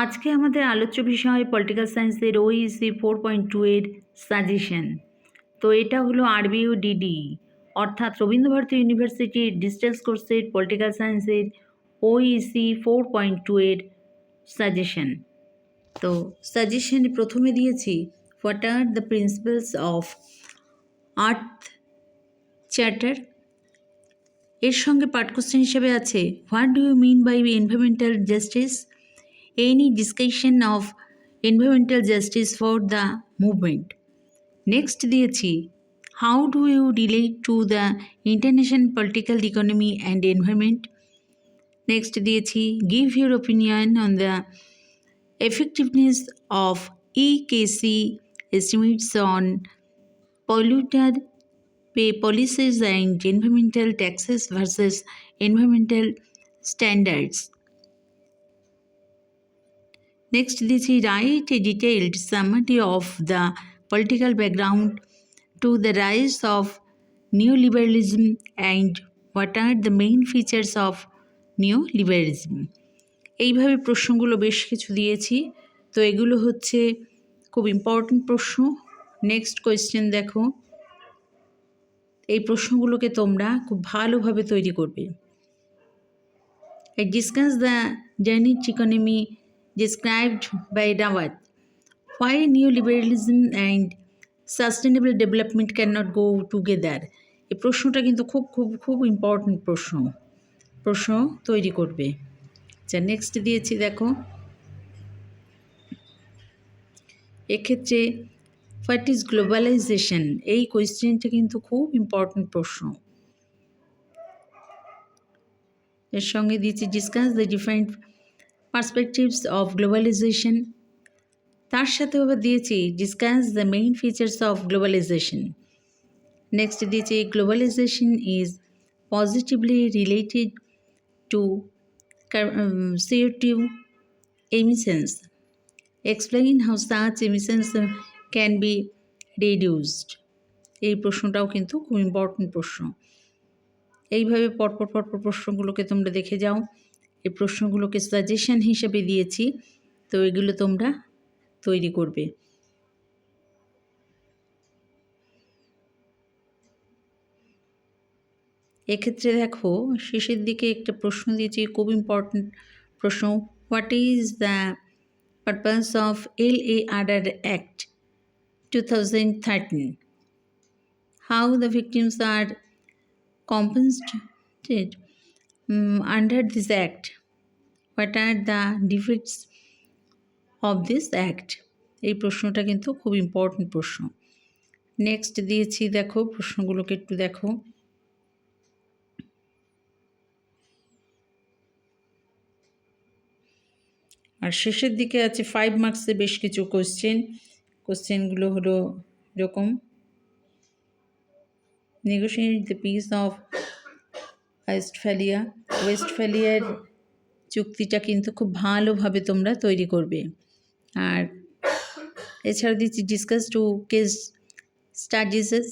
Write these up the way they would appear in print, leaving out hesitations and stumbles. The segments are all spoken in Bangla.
আজকে আমাদের আলোচ্য বিষয় পলিটিক্যাল সায়েন্সের ওইসি 4.2 এর সাজেশন। তো এটা হলো RBUDD অর্থাৎ রবীন্দ্রভারতী ইউনিভার্সিটির ডিস্টেন্স কোর্সের পলিটিক্যাল সায়েন্সের ওইসি 4.2 এর সাজেশন। তো সাজেশনে প্রথমে দিয়েছি what are the principles of Earth Charter. এর সঙ্গে পাঠ কোশ্চেন হিসেবে আছে what do you mean by environmental justice, any discussion of environmental justice for the movement. Next দিয়েছি how do you relate to the international political economy and environment. Next দিয়েছি give your opinion on the effectiveness of EKC estimates on polluter pay policies and environmental taxes versus environmental standards. Next, this is write a detailed summary of the political background to the rise of neoliberalism and what are the main features of neoliberalism. এইভাবে প্রশ্নগুলো বেশ কিছু দিয়েছি। তো এগুলো হচ্ছে খুব ইম্পর্টেন্ট প্রশ্ন। নেক্সট কোয়েশ্চেন দেখো, এই প্রশ্নগুলোকে তোমরা খুব ভালোভাবে তৈরি করবে। I discuss the Danish economy described by Rawat. Why neoliberalism and sustainable development cannot go together. এই প্রশ্নটা কিন্তু খুব ইম্পর্টেন্ট প্রশ্ন তৈরি করবে। আচ্ছা, নেক্সট দিয়েছি দেখো, এক্ষেত্রে হোয়াট ইজ গ্লোবালাইজেশন, এই কোয়েশ্চেনটা কিন্তু খুব ইম্পর্টেন্ট প্রশ্ন। এর সঙ্গে দিয়েছি discuss the different perspectives of globalisation. তার সাথে আবার দিয়েছি discuss the main features of globalisation. Next দিয়েছি globalisation is positively related to CO2 emissions. Explain how such emissions can be reduced. এই প্রশ্নটাও কিন্তু খুব ইম্পর্টেন্ট প্রশ্ন। এইভাবে পরপর প্রশ্নগুলোকে তোমরা দেখে যাও। এই প্রশ্নগুলোকে সাজেশন হিসেবে দিয়েছি, তো এগুলো তোমরা তৈরি করবে। এক্ষেত্রে দেখো শেষের দিকে একটা প্রশ্ন দিয়েছি, খুব ইম্পর্টেন্ট প্রশ্ন, what is the purpose of LARR act 2013, how the victims are compensated under this act, what are the defects of this act. এই প্রশ্নটা কিন্তু খুব ইম্পর্টেন্ট প্রশ্ন। নেক্সট দিয়েছি দেখো, প্রশ্নগুলোকে একটু দেখো। আর শেষের দিকে আছে 5 মার্কসের বেশ কিছু কোশ্চেনগুলো হলো এরকম, নেগোশিয়েট দ্য পিস অফ ওয়েস্টফ্যালিয়ার চুক্তিটা কিন্তু খুব ভালোভাবে তোমরা তৈরি করবে। আর এছাড়া দিচ্ছি ডিসকাস টু কেস স্টাডিজেস।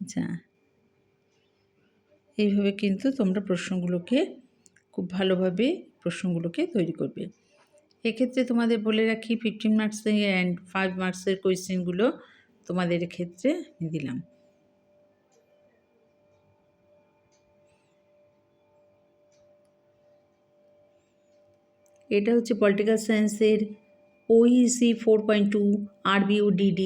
আচ্ছা, এইভাবে কিন্তু তোমরা প্রশ্নগুলোকে খুব ভালোভাবে তৈরি করবে। এক্ষেত্রে তোমাদের বলে রাখি 15 মার্কসের অ্যান্ড 5 মার্কসের কোয়েশ্চেনগুলো তোমাদের ক্ষেত্রে দিলাম। এটা হচ্ছে পলিটিক্যাল সায়েন্সের OEC 4.2 RBUDD